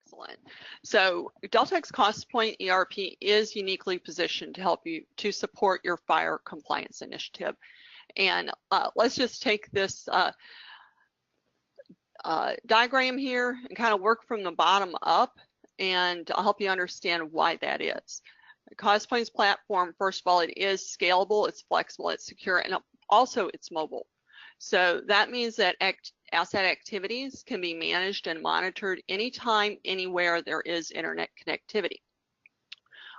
Excellent. So Deltek's Costpoint ERP is uniquely positioned to help you to support your fire compliance initiative. And let's just take this diagram here and kind of work from the bottom up, and I'll help you understand why that is. Costpoint's platform, first of all, it is scalable, it's flexible, it's secure, and also it's mobile. So that means that asset activities can be managed and monitored anytime, anywhere there is internet connectivity.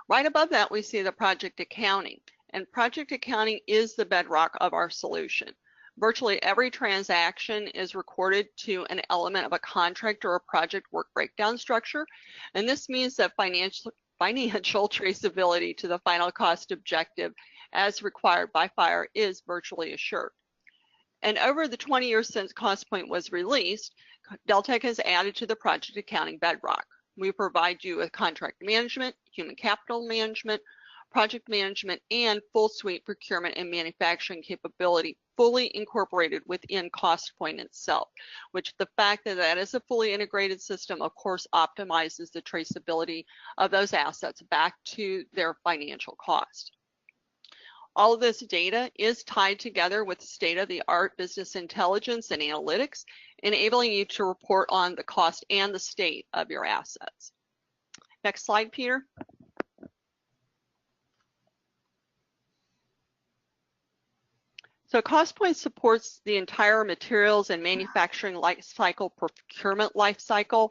Right above that, we see the project accounting, and project accounting is the bedrock of our solution. Virtually every transaction is recorded to an element of a contract or a project work breakdown structure, and this means that financial traceability to the final cost objective as required by FIRE is virtually assured. And over the 20 years since Costpoint was released, Deltek has added to the project accounting bedrock. We provide you with contract management, human capital management, project management, and full suite procurement and manufacturing capability fully incorporated within Costpoint itself, which the fact that that is a fully integrated system, of course, optimizes the traceability of those assets back to their financial cost. All of this data is tied together with state-of-the-art business intelligence and analytics, enabling you to report on the cost and the state of your assets. Next slide, Peter. So Costpoint supports the entire materials and manufacturing life cycle, procurement life cycle,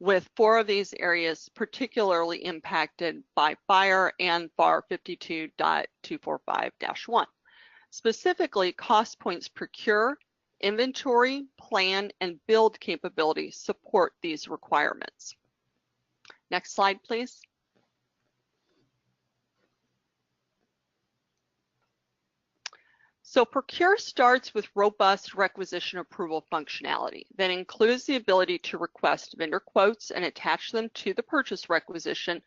with 4 of these areas particularly impacted by fire and FAR 52.245-1. Specifically, Costpoint's procure, inventory, plan, and build capabilities support these requirements. Next slide, please. So Procure starts with robust requisition approval functionality that includes the ability to request vendor quotes and attach them to the purchase requisition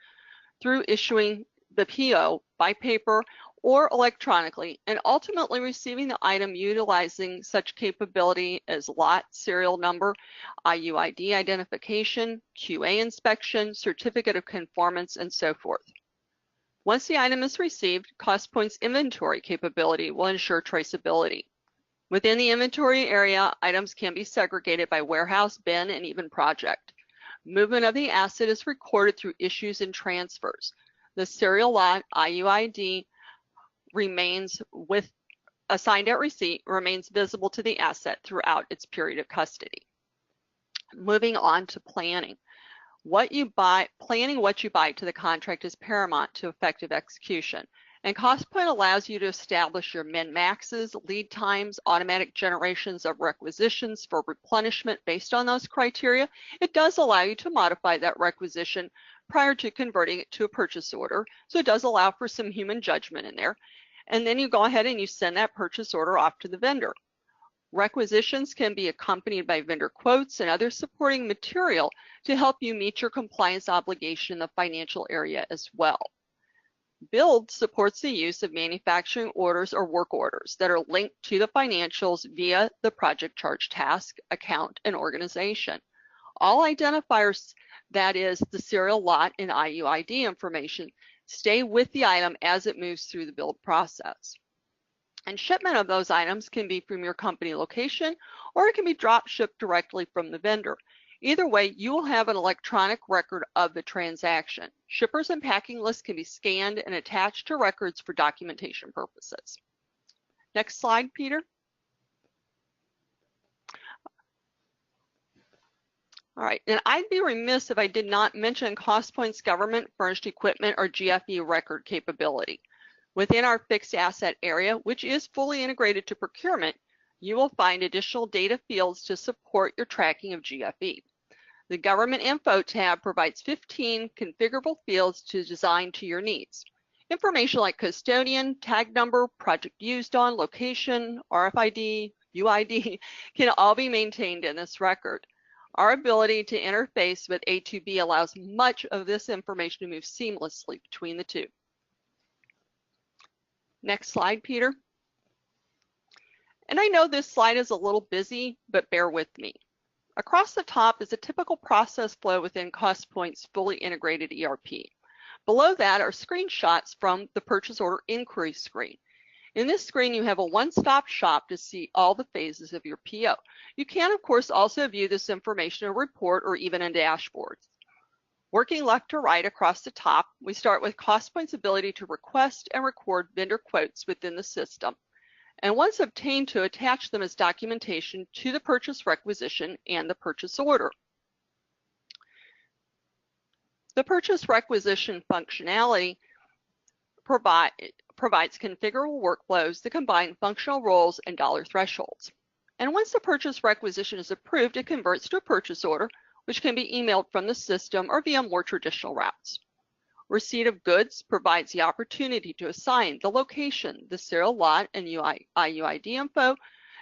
through issuing the PO by paper or electronically, and ultimately receiving the item utilizing such capability as lot, serial number, IUID identification, QA inspection, certificate of conformance, and so forth. Once the item is received, Costpoint's inventory capability will ensure traceability. Within the inventory area, items can be segregated by warehouse, bin, and even project. Movement of the asset is recorded through issues and transfers. The serial lot IUID remains assigned at receipt, remains visible to the asset throughout its period of custody. Moving on to planning. Planning what you buy to the contract is paramount to effective execution. And Costpoint allows you to establish your min-maxes, lead times, automatic generations of requisitions for replenishment based on those criteria. It does allow you to modify that requisition prior to converting it to a purchase order. So it does allow for some human judgment in there. And then you go ahead and you send that purchase order off to the vendor. Requisitions can be accompanied by vendor quotes and other supporting material to help you meet your compliance obligation in the financial area as well. Build supports the use of manufacturing orders or work orders that are linked to the financials via the project charge task, account, and organization. All identifiers, that is the serial lot and IUID information, stay with the item as it moves through the build process. And shipment of those items can be from your company location, or it can be drop shipped directly from the vendor. Either way, you will have an electronic record of the transaction. Shippers and packing lists can be scanned and attached to records for documentation purposes. Next slide, Peter. All right, and I'd be remiss if I did not mention Costpoint's government furnished equipment or GFE record capability. Within our fixed asset area, which is fully integrated to procurement, you will find additional data fields to support your tracking of GFE. The Government Info tab provides 15 configurable fields to design to your needs. Information like custodian, tag number, project used on, location, RFID, UID can all be maintained in this record. Our ability to interface with A2B allows much of this information to move seamlessly between the two. Next slide, Peter. And I know this slide is a little busy, but bear with me. Across the top is a typical process flow within Costpoint's fully integrated ERP. Below that are screenshots from the purchase order inquiry screen. In this screen, you have a one-stop shop to see all the phases of your PO. You can, of course, also view this information in a report or even in dashboards. Working left to right across the top, we start with Costpoint's ability to request and record vendor quotes within the system, and once obtained, to attach them as documentation to the purchase requisition and the purchase order. The purchase requisition functionality provides configurable workflows that combine functional roles and dollar thresholds. And once the purchase requisition is approved, it converts to a purchase order, which can be emailed from the system or via more traditional routes. Receipt of goods provides the opportunity to assign the location, the serial lot and IUID info,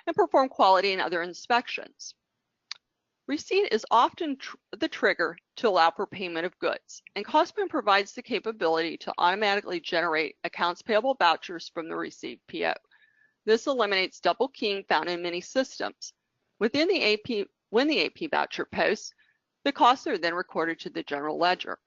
and perform quality and other inspections. Receipt is often the trigger to allow for payment of goods, and Costpoint provides the capability to automatically generate accounts payable vouchers from the received PO. This eliminates double keying found in many systems. Within the AP, when the AP voucher posts, the costs are then recorded to the general ledger.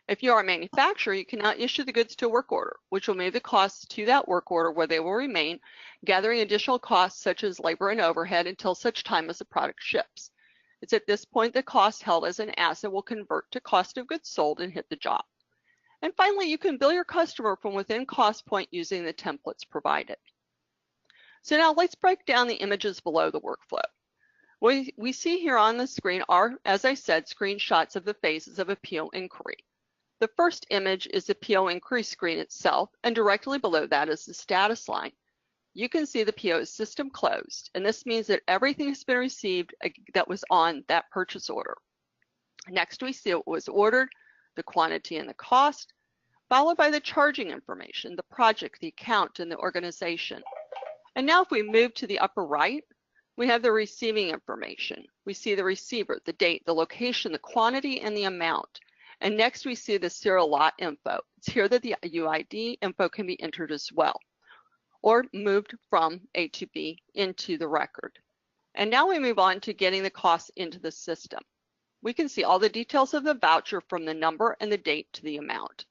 If you are a manufacturer, you can now issue the goods to a work order, which will move the costs to that work order where they will remain, gathering additional costs such as labor and overhead until such time as the product ships. It's at this point that cost held as an asset will convert to cost of goods sold and hit the job. And finally, you can bill your customer from within Costpoint using the templates provided. So now let's break down the images below the workflow. What we see here on the screen are, as I said, screenshots of the phases of a PO inquiry. The first image is the PO inquiry screen itself, and directly below that is the status line. You can see the PO is system closed, and this means that everything has been received that was on that purchase order. Next, we see what was ordered, the quantity and the cost, followed by the charging information, the project, the account, and the organization. And now if we move to the upper right, we have the receiving information. We see the receiver, the date, the location, the quantity, and the amount. And next we see the serial lot info. It's here that the UID info can be entered as well, or moved from A to B into the record. And now we move on to getting the costs into the system. We can see all the details of the voucher from the number and the date to the amount.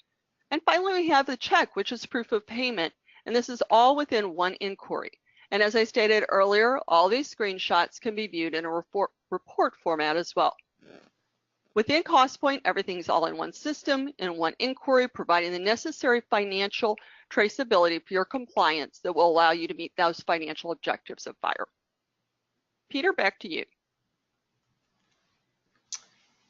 And finally we have the check, which is proof of payment, and this is all within one inquiry. And as I stated earlier, all these screenshots can be viewed in a report format as well. Within Costpoint, everything's all in one system, in one inquiry, providing the necessary financial traceability for your compliance that will allow you to meet those financial objectives of FIRE. Peter, back to you.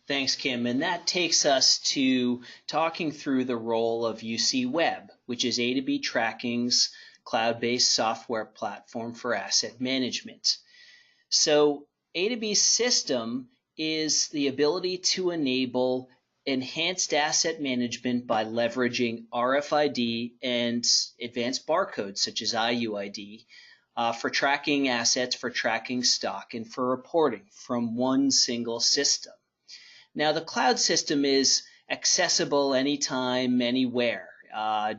Thanks, Kim. And that takes us to talking through the role of UC Web, which is A2B Tracking's cloud-based software platform for asset management. So A2B's system is the ability to enable enhanced asset management by leveraging RFID and advanced barcodes such as IUID for tracking assets, for tracking stock, and for reporting from one single system. Now, the cloud system is accessible anytime, anywhere,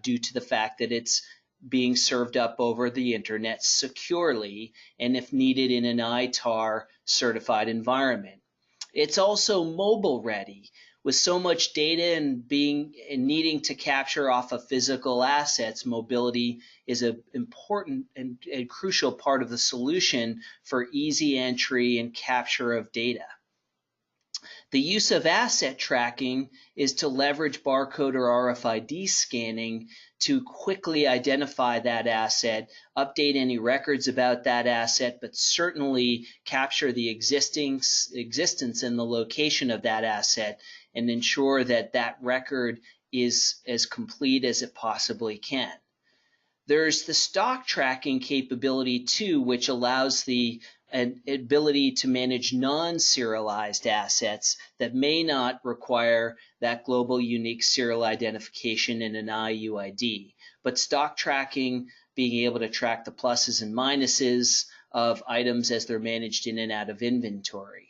due to the fact that it's being served up over the internet securely and, if needed, in an ITAR certified environment. It's also mobile ready. With so much data and needing to capture off of physical assets, mobility is an important and crucial part of the solution for easy entry and capture of data. The use of asset tracking is to leverage barcode or RFID scanning to quickly identify that asset, update any records about that asset, but certainly capture the existence and the location of that asset and ensure that that record is as complete as it possibly can. There's the stock tracking capability too, which allows the ability to manage non-serialized assets that may not require that global unique serial identification in an IUID. But stock tracking, being able to track the pluses and minuses of items as they're managed in and out of inventory.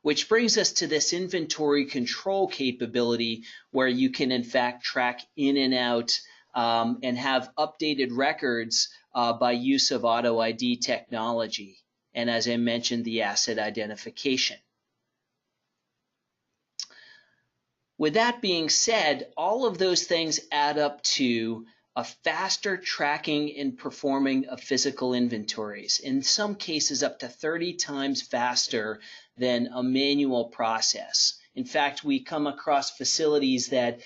Which brings us to this inventory control capability where you can in fact track in and out and have updated records by use of auto ID technology. and, as I mentioned, the asset identification. With that being said, all of those things add up to a faster tracking and performing of physical inventories, in some cases up to 30 times faster than a manual process. In fact, we come across facilities that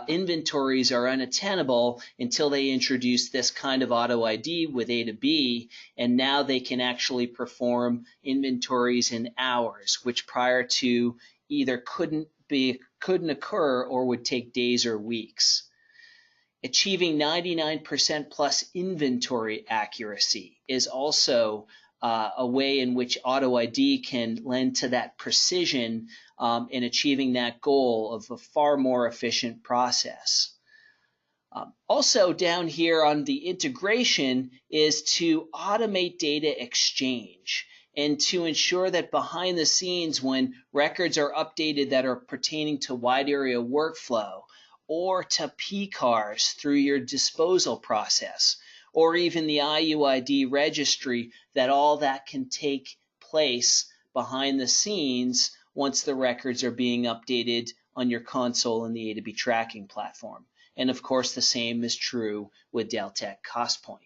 inventories are unattainable until they introduce this kind of auto ID with A2B, and now they can actually perform inventories in hours, which prior to either couldn't occur or would take days or weeks. Achieving 99% plus inventory accuracy is also a way in which auto ID can lend to that precision in achieving that goal of a far more efficient process. Also down here on the integration is to automate data exchange and to ensure that behind the scenes, when records are updated that are pertaining to wide area workflow or to PCARs through your disposal process, or even the IUID registry, that all that can take place behind the scenes once the records are being updated on your console in the A2B tracking platform. And of course, the same is true with Deltek Costpoint.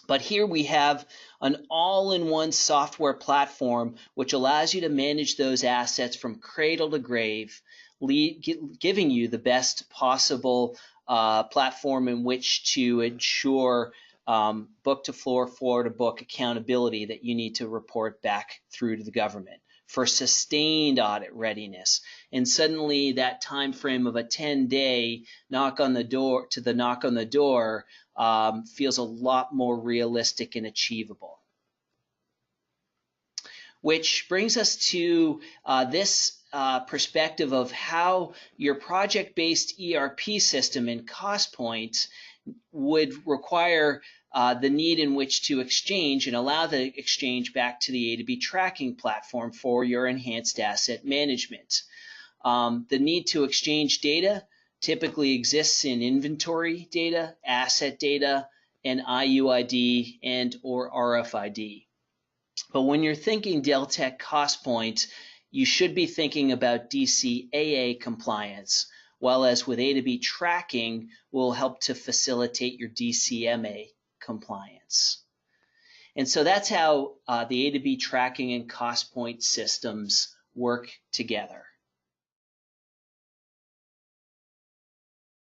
But here we have an all-in-one software platform which allows you to manage those assets from cradle to grave, giving you the best possible platform in which to ensure book to floor to book accountability that you need to report back through to the government for sustained audit readiness. And suddenly that time frame of a 10-day knock on the door feels a lot more realistic and achievable. Which brings us to this perspective of how your project-based ERP system in Costpoint would require the need in which to exchange and allow the exchange back to the A2B tracking platform for your enhanced asset management. The need to exchange data typically exists in inventory data, asset data, and IUID and or RFID. But when you're thinking Deltek Costpoint, you should be thinking about DCAA compliance, while as with A2B tracking will help to facilitate your DCMA compliance. And so that's how the A2B tracking and Costpoint systems work together.